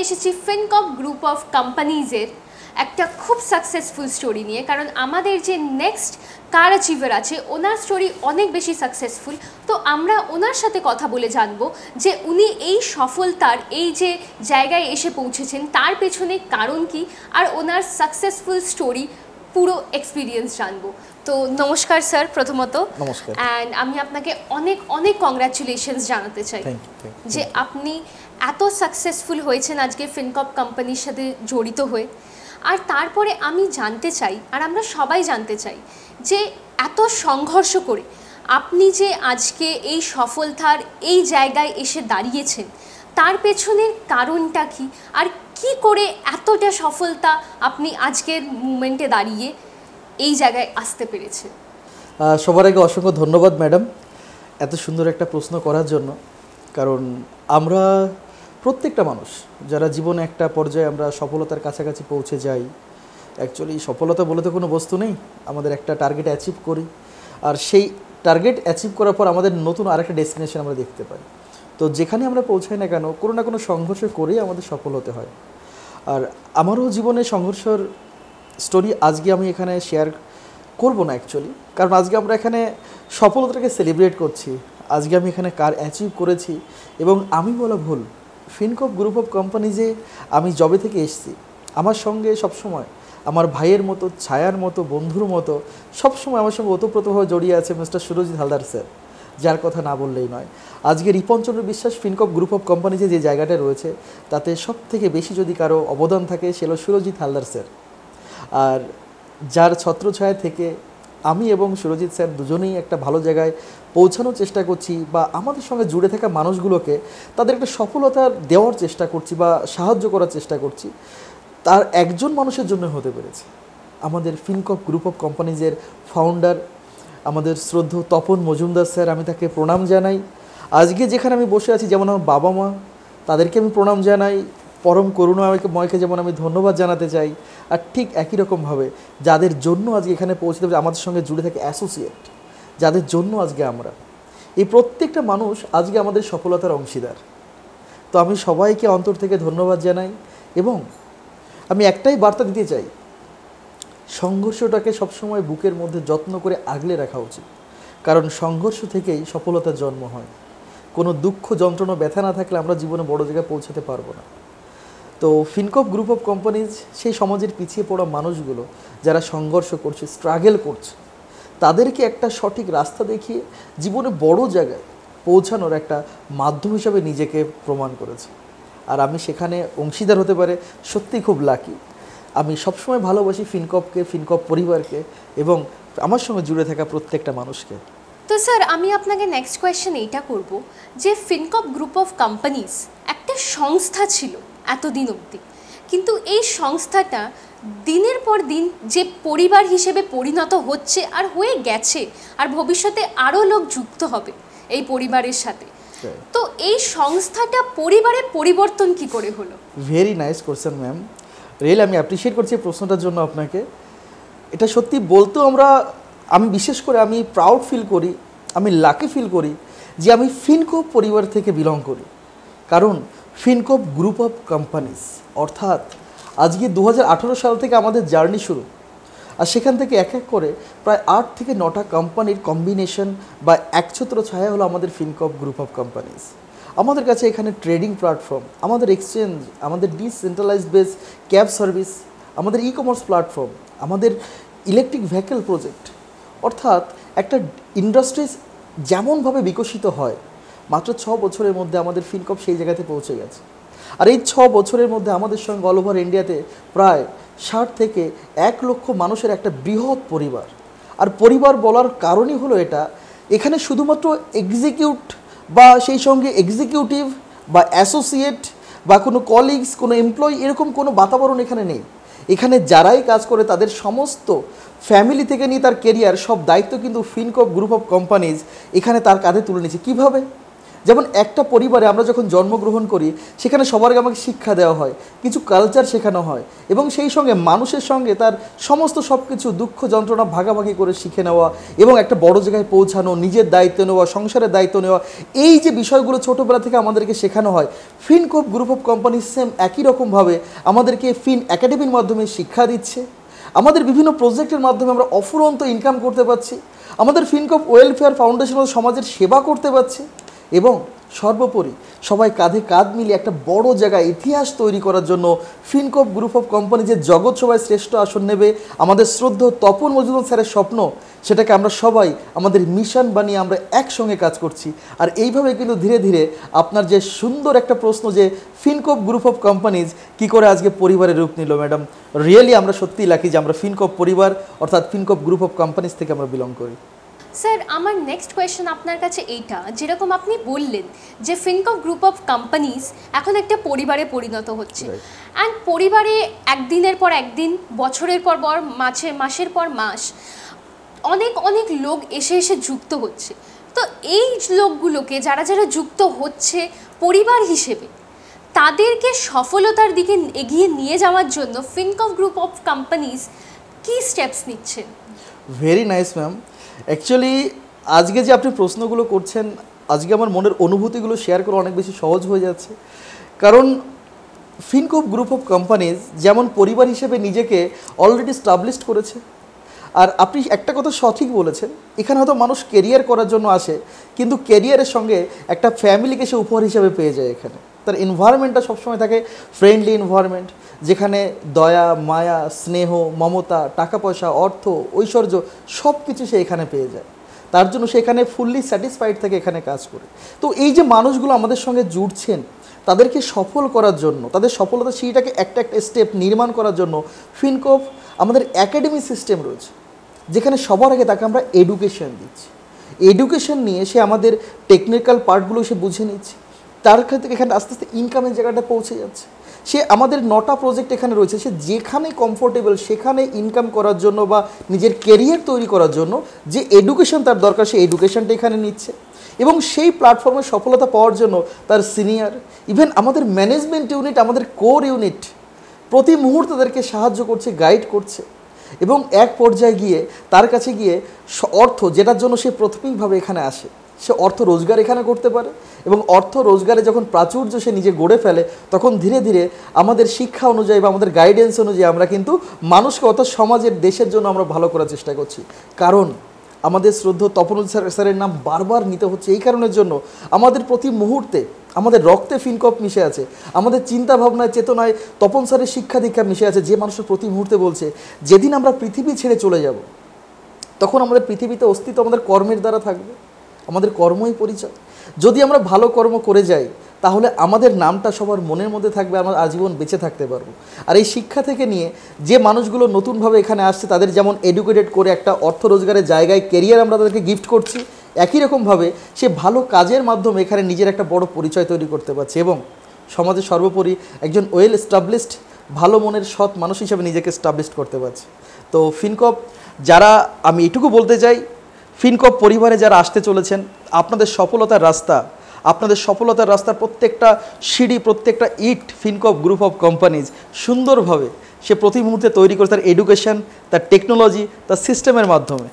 এসেছি ফিনকপ group of কোম্পানিজের একটা খুব সাকসেসফুল স্টোরি নিয়ে, কারণ আমাদের যে নেক্সট কার অ্যাচিভার আছে ওনার স্টোরি অনেক বেশি সাকসেসফুল। তো আমরা ওনার সাথে কথা বলে জানবো যে উনি এই সফলতার এই যে জায়গায় এসে পৌঁছেছেন তার পেছনে কারণ কি, আর ওনার সাকসেসফুল স্টোরি পুরো এক্সপিরিয়েন্স জানবো। তো নমস্কার স্যার, প্রথমত নমস্কার। অ্যান্ড আমি আপনাকে অনেক অনেক কংগ্রাচুলেশনস জানাতে চাই যে আপনি এত সাকসেসফুল হয়েছেন আজকে ফিনকপ কোম্পানির সাথে জড়িত হয়ে। আর তারপরে আমি জানতে চাই, আর আমরা সবাই জানতে চাই, যে এত সংঘর্ষ করে আপনি যে আজকে এই সফলতার এই জায়গায় এসে দাঁড়িয়েছেন তার পেছনের কারণটা কি, আর কি করে এতটা সফলতা আপনি আজকের মুমেন্টে দাঁড়িয়ে এই জায়গায় আসতে পেরেছেন। সবার আগে অসংখ্য ধন্যবাদ ম্যাডাম এত সুন্দর একটা প্রশ্ন করার জন্য। কারণ আমরা প্রত্যেকটা মানুষ যারা জীবনে একটা পর্যায়ে আমরা সফলতার কাছাকাছি পৌঁছে যাই, অ্যাকচুয়ালি সফলতা বলে তো কোনো বস্তু নেই, আমাদের একটা টার্গেট অ্যাচিভ করি, আর সেই টার্গেট অ্যাচিভ করার পর আমাদের নতুন আরেকটা ডেস্টিনেশন আমরা দেখতে পাই। তো যেখানে আমরা পৌঁছাই না কেন, কোনো না কোনো সংঘর্ষ করেই আমাদের সফল হতে হয়। আর আমারও জীবনে সংঘর্ষের স্টোরি আজকে আমি এখানে শেয়ার করব না অ্যাকচুয়ালি, কারণ আজকে আমরা এখানে সফলতাটাকে সেলিব্রেট করছি। আজকে আমি এখানে কার অ্যাচিভ করেছি, এবং আমি বলা ভুল, ফিনকপ গ্রুপ অফ কোম্পানিজে আমি জবে থেকে এসেছি, আমার সঙ্গে সবসময় আমার ভাইয়ের মতো, ছায়ার মতো, বন্ধুর মতো সবসময় আমার সঙ্গে ওতপ্রোতভাবে জড়িয়ে আছে মিস্টার সুরজিৎ হালদার স্যার, যার কথা না বললেই নয়। আজকে রিপনচন্দ্র বিশ্বাস ফিনকপ গ্রুপ অফ কোম্পানিজে যে জায়গাটা রয়েছে তাতে সব থেকে বেশি যদি কারো অবদান থাকে সে হলো সুরজিৎ হালদার স্যার। আর যার ছত্রছায়া থেকে আমি এবং সুরজিৎ স্যার দুজনেই একটা ভালো জায়গায় পৌঁছানোর চেষ্টা করছি, বা আমাদের সঙ্গে জুড়ে থাকা মানুষগুলোকে তাদের একটা সফলতা দেওয়ার চেষ্টা করছি বা সাহায্য করার চেষ্টা করছি, তার একজন মানুষের জন্য হতে পেরেছে। আমাদের ফিনকপ গ্রুপ অফ কোম্পানিজের ফাউন্ডার আমাদের শ্রদ্ধেয় তপন মজুমদার স্যার, আমি তাকে প্রণাম জানাই। আজকে যেখানে আমি বসে আছি, যেমন আমার বাবা মা, তাদেরকে আমি প্রণাম জানাই। পরম করুণাময়কে যেমন আমি ধন্যবাদ জানাতে চাই। আর ঠিক একই রকমভাবে যাদের জন্য আজকে এখানে পৌঁছতে পারে, আমাদের সঙ্গে জুড়ে থাকে অ্যাসোসিয়েট, যাদের জন্য আজকে আমরা, এই প্রত্যেকটা মানুষ আজকে আমাদের সফলতার অংশীদার। তো আমি সবাইকে অন্তর থেকে ধন্যবাদ জানাই, এবং আমি একটাই বার্তা দিতে চাই, সংঘর্ষটাকে সবসময় বুকের মধ্যে যত্ন করে আগলে রাখা উচিত, কারণ সংঘর্ষ থেকেই সফলতার জন্ম হয়। কোনো দুঃখ, যন্ত্রণা, ব্যথা না থাকলে আমরা জীবনে বড় জায়গায় পৌঁছাতে পারবো না। তো ফিনকপ গ্রুপ অফ কোম্পানিজ সেই সমাজের পিছিয়ে পড়া মানুষগুলো যারা সংঘর্ষ করছে, স্ট্রাগল করছে, তাদেরকে একটা সঠিক রাস্তা দেখিয়ে জীবনে বড় জায়গায় পৌঁছানোর একটা মাধ্যম হিসাবে নিজেকে প্রমাণ করেছে। আর আমি সেখানে অংশীদার হতে পারে সত্যিই খুব লাকি। আমি সবসময় ভালোবাসি ফিনকপকে, ফিনকপ পরিবারকে, এবং আমার সঙ্গে জুড়ে থাকা প্রত্যেকটা মানুষকে। তো স্যার, আমি আপনাকে নেক্সট কোয়েশ্চেন এইটা করব যে ফিনকপ গ্রুপ অফ কোম্পানিজ একটা সংস্থা ছিল এতদিন অবধি, কিন্তু এই সংস্থাটা দিনের পর দিন যে পরিবার হিসেবে পরিণত হচ্ছে আর হয়ে গেছে, আর ভবিষ্যতে আরও লোক যুক্ত হবে এই পরিবারের সাথে, তো এই সংস্থাটা পরিবারে পরিবর্তন কি করে হলো? Very nice question ma'am, really আমি অ্যাপ্রিসিয়েট করছি প্রশ্নটার জন্য আপনাকে। এটা সত্যি বলতেও আমি বিশেষ করে আমি প্রাউড ফিল করি, আমি লাকি ফিল করি যে আমি ফিনকপ পরিবার থেকে বিলং করি। কারণ ফিনকপ গ্রুপ অফ কোম্পানিজ অর্থাৎ আজকে 2018 সাল থেকে আমাদের জার্নি শুরু, আর সেখান থেকে এক এক করে প্রায় 8 থেকে 9টা কোম্পানির কম্বিনেশন বা একছত্র ছায়া হলো আমাদের ফিনকপ গ্রুপ অফ কোম্পানিজ। আমাদের কাছে এখানে ট্রেডিং প্ল্যাটফর্ম, আমাদের এক্সচেঞ্জ, আমাদের ডিসেন্ট্রালাইজড বেস ক্যাব সার্ভিস, আমাদের ই কমার্স প্ল্যাটফর্ম, আমাদের ইলেকট্রিক ভেহিকেল প্রজেক্ট, অর্থাৎ একটা ইন্ডাস্ট্রিজ যেমনভাবে বিকশিত হয়, মাত্র 6 বছরের মধ্যে আমাদের ফিনকপ সেই জায়গাতে পৌঁছে গেছে। আর এই 6 বছরের মধ্যে আমাদের সঙ্গে অল ওভার ইন্ডিয়াতে প্রায় 60 থেকে 1 লক্ষ মানুষের একটা বৃহৎ পরিবার। আর পরিবার বলার কারণই হলো এটা, এখানে শুধুমাত্র এক্সিকিউট বা সেই সঙ্গে এক্সিকিউটিভ বা অ্যাসোসিয়েট বা কোনো কলিগস, কোনো এমপ্লয়ি, এরকম কোনো বাতাবরণ এখানে নেই। এখানে যারাই কাজ করে তাদের সমস্ত ফ্যামিলি থেকে নিয়ে তার কেরিয়ার সব দায়িত্ব কিন্তু ফিনকপ গ্রুপ অফ কোম্পানিজ এখানে তার কাঁধে তুলে নিয়েছে। কীভাবে? যেমন একটা পরিবারে আমরা যখন জন্মগ্রহণ করি সেখানে সবার আগে আমাকে শিক্ষা দেওয়া হয়, কিছু কালচার শেখানো হয় এবং সেই সঙ্গে মানুষের সঙ্গে তার সমস্ত সব কিছু দুঃখ যন্ত্রণা ভাগাভাগি করে শিখে নেওয়া এবং একটা বড় জায়গায় পৌঁছানো, নিজের দায়িত্ব নেওয়া, সংসারের দায়িত্ব নেওয়া, এই যে বিষয়গুলো ছোটোবেলা থেকে আমাদেরকে শেখানো হয়, Fincorp group of company same একই রকমভাবে আমাদেরকে ফিন একাডেমির মাধ্যমে শিক্ষা দিচ্ছে। আমাদের বিভিন্ন প্রজেক্টের মাধ্যমে আমরা অফুরন্ত ইনকাম করতে পারছি, আমাদের ফিনকর্প ওয়েলফেয়ার ফাউন্ডেশন সমাজের সেবা করতে পারছি এবং সর্বোপরি সবাই কাঁধে কাঁধ মিলিয়ে একটা বড় জায়গায় ইতিহাস তৈরি করার জন্য ফিনকর্প গ্রুপ অফ কোম্পানি যে জগৎ সভায় শ্রেষ্ঠ আসন নেবে, আমাদের শ্রদ্ধেয় তপন মজুমদার স্যারের স্বপ্ন, সেটাকে আমরা সবাই আমাদের মিশন বানিয়ে আমরা একসঙ্গে কাজ করছি। আর এইভাবে কিন্তু ধীরে ধীরে আপনার যে সুন্দর একটা প্রশ্ন যে ফিনকর্প গ্রুপ অফ কোম্পানিজ কী করে আজকে পরিবারের রূপ নিল, ম্যাডাম রিয়েলি আমরা সত্যিই লাকি যে আমরা ফিনকর্প পরিবার অর্থাৎ ফিনকর্প গ্রুপ অফ কোম্পানিজ থেকে আমরা বিলং করি। স্যার, আমার নেক্সট কোয়েশ্চেন আপনার কাছে এইটা, যেরকম আপনি বললেন যে ফিনকর্প গ্রুপ অফ কোম্পানিজ এখন একটা পরিবারে পরিণত হচ্ছে, অ্যান্ড পরিবারে একদিনের পর একদিন, বছরের পর মাসের পর মাস অনেক অনেক লোক এসে এসে যুক্ত হচ্ছে। তো এই লোকগুলোকে যারা যারা যুক্ত হচ্ছে পরিবার হিসেবে, তাদেরকে সফলতার দিকে এগিয়ে নিয়ে যাওয়ার জন্য ফিনকর্প গ্রুপ অফ কোম্পানিজ কী স্টেপস নিচ্ছেন? Very nice ma'am. অ্যাকচুয়ালি আজকে যে আপনি প্রশ্নগুলো করছেন, আজকে আমার মনের অনুভূতিগুলো শেয়ার করা অনেক বেশি সহজ হয়ে যাচ্ছে, কারণ ফিনকর্প গ্রুপ অফ কোম্পানিজ যেমন পরিবার হিসেবে নিজেকে অলরেডি স্টাবলিশড করেছে। আর আপনি একটা কথা সঠিক বলেছেন, এখানে হয়তো মানুষ কেরিয়ার করার জন্য আসে, কিন্তু কেরিয়ারের সঙ্গে একটা ফ্যামিলিকে সে উপহার হিসেবে পেয়ে যায়। এখানে তার এনভায়রনমেন্টটা সবসময় থাকে ফ্রেন্ডলি এনভায়রনমেন্ট, যেখানে দয়া, মায়া, স্নেহ, মমতা, টাকা পয়সা, অর্থ, ঐশ্বর্য সব কিছু সে এখানে পেয়ে যায়। তার জন্য সে এখানে ফুললি স্যাটিসফাইড থেকে এখানে কাজ করে। তো এই যে মানুষগুলো আমাদের সঙ্গে জুড়ছেন, তাদেরকে সফল করার জন্য, তাদের সফলতা সেইটাকে একটা একটা স্টেপ নির্মাণ করার জন্য ফিনকর্প আমাদের একাডেমি সিস্টেম রয়েছে, যেখানে সবার আগে তাকে আমরা এডুকেশন দিচ্ছি। এডুকেশন নিয়ে সে আমাদের টেকনিক্যাল পার্টগুলো সে বুঝে নিচ্ছে, তার ক্ষেত্রে এখানে আস্তে আস্তে ইনকামের জায়গাটা পৌঁছে যাচ্ছে। সে আমাদের 9টা প্রজেক্ট এখানে রয়েছে, সে যেখানে কমফোর্টেবল সেখানে ইনকাম করার জন্য বা নিজের কেরিয়ার তৈরি করার জন্য যে এডুকেশন তার দরকার, সেই এডুকেশনটা এখানে নিচ্ছে এবং সেই প্ল্যাটফর্মে সফলতা পাওয়ার জন্য তার সিনিয়র, ইভেন আমাদের ম্যানেজমেন্ট ইউনিট, আমাদের কোর ইউনিট প্রতি মুহূর্তে তাদেরকে সাহায্য করছে, গাইড করছে এবং এক পর্যায়ে গিয়ে তার কাছে গিয়ে অর্থ, যেটার জন্য সে প্রাথমিকভাবে এখানে আসে, সে অর্থ রোজগার এখানে করতে পারে এবং অর্থ রোজগারে যখন প্রাচুর্য সে নিজে গড়ে ফেলে, তখন ধীরে ধীরে আমাদের শিক্ষা অনুযায়ী বা আমাদের গাইডেন্স অনুযায়ী আমরা কিন্তু মানুষকে অর্থাৎ সমাজের, দেশের জন্য আমরা ভালো করার চেষ্টা করছি। কারণ আমাদের শ্রদ্ধেয় তপন স্যারের নাম বারবার নিতে হচ্ছে এই কারণের জন্য, আমাদের প্রতি মুহূর্তে আমাদের রক্তে ফিনকর্প মিশে আছে, আমাদের চিন্তা ভাবনায়, চেতনায় তপন স্যারের শিক্ষা দীক্ষা মিশে আছে, যে মানুষের প্রতি মুহূর্তে বলছে যেদিন আমরা পৃথিবী ছেড়ে চলে যাব তখন আমাদের পৃথিবীতে অস্তিত্ব আমাদের কর্মের দ্বারা থাকবে, আমাদের কর্মই পরিচয়। যদি আমরা ভালো কর্ম করে যাই তাহলে আমাদের নামটা সবার মনের মধ্যে থাকবে, আমরা আজীবন বেঁচে থাকতে পারবো। আর এই শিক্ষা থেকে নিয়ে যে মানুষগুলো নতুনভাবে এখানে আসছে, তাদের যেমন এডুকেটেড করে একটা অর্থ রোজগারের জায়গায় কেরিয়ার আমরা তাদেরকে গিফট করছি, একই রকমভাবে সে ভালো কাজের মাধ্যমে এখানে নিজের একটা বড় পরিচয় তৈরি করতে পারছে এবং সমাজে সর্বোপরি একজন ওয়েল এস্টাবলিশড, ভালো মনের সৎ মানুষ হিসেবে নিজেকে এস্টাবলিশড করতে পারছে। তো ফিনকর্প যারা, আমি এটুকু বলতে চাই, ফিনকর্প পরিবারে যারা আসতে চলেছেন, আপনাদের সফলতার রাস্তার প্রত্যেকটা সিঁড়ি, প্রত্যেকটা ইট ফিনকর্প গ্রুপ অফ কোম্পানিজ সুন্দরভাবে সে প্রতি মুহূর্তে তৈরি করে তার এডুকেশন, তার টেকনোলজি, তার সিস্টেমের মাধ্যমে।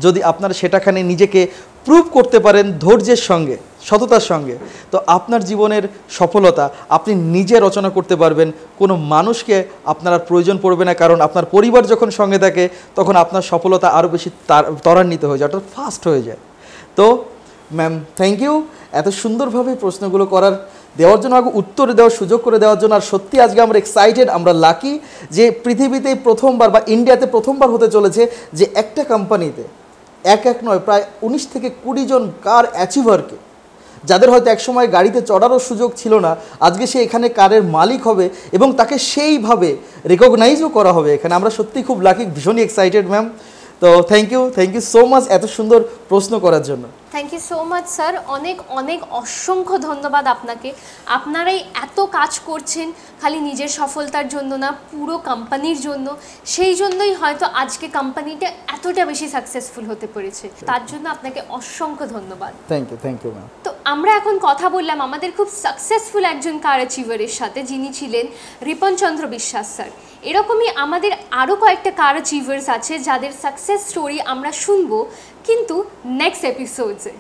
যদি আপনারা সেটাখানে নিজেকে প্রুভ করতে পারেন ধৈর্যের সঙ্গে, সততার সঙ্গে, তো আপনার জীবনের সফলতা আপনি নিজে রচনা করতে পারবেন। কোনো মানুষকে আপনার আর প্রয়োজন পড়বে না, কারণ আপনার পরিবার যখন সঙ্গে থাকে তখন আপনার সফলতা আরও বেশি ত্বরান্বিত হয়ে যায়, অর্থাৎ ফাস্ট হয়ে যায়। তো ম্যাম থ্যাংক ইউ এত সুন্দরভাবে প্রশ্নগুলো দেওয়ার জন্য, আগে উত্তর দেওয়ার সুযোগ করে দেওয়ার জন্য। আর সত্যি আজকে আমরা এক্সাইটেড, আমরা লাকি যে পৃথিবীতে প্রথমবার বা ইন্ডিয়াতে প্রথমবার হতে চলেছে যে একটা কোম্পানিতে এক নয় প্রায় 19 থেকে 20 জন কার অ্যাচিভারকে, যাদের হয়তো একসময় গাড়িতে চড়ারও সুযোগ ছিল না, আজকে সে এখানে কারের মালিক হবে এবং তাকে সেইভাবে রেকগনাইজও করা হবে এখানে। আমরা সত্যি খুব লাকি, ভীষণই এক্সাইটেড ম্যাম। তো থ্যাংক ইউ সো মাচ এত সুন্দর প্রশ্ন করার জন্য। Thank you so much sir, অনেক অনেক অসংখ্য ধন্যবাদ আপনাকে। আপনারাই এত কাজ করছেন খালি নিজের সফলতার জন্য না, পুরো কোম্পানির জন্য। সেই জন্যই হয়তো আজকে কোম্পানিটা এতটা বেশি সাকসেসফুল হতে পেরেছে, তার জন্য আপনাকে অসংখ্য ধন্যবাদ। Thank you ma'am. তো আমরা এখন কথা বললাম আমাদের খুব সাকসেসফুল একজন কার অ্যাচিভারের সাথে, যিনি ছিলেন রিপন চন্দ্র বিশ্বাস স্যার। এরকমই আমাদের আরও কয়েকটা কার অ্যাচিভার্স আছে যাদের সাকসেস স্টোরি আমরা শুনবো কিন্তু নেক্সট এপিসোডসে।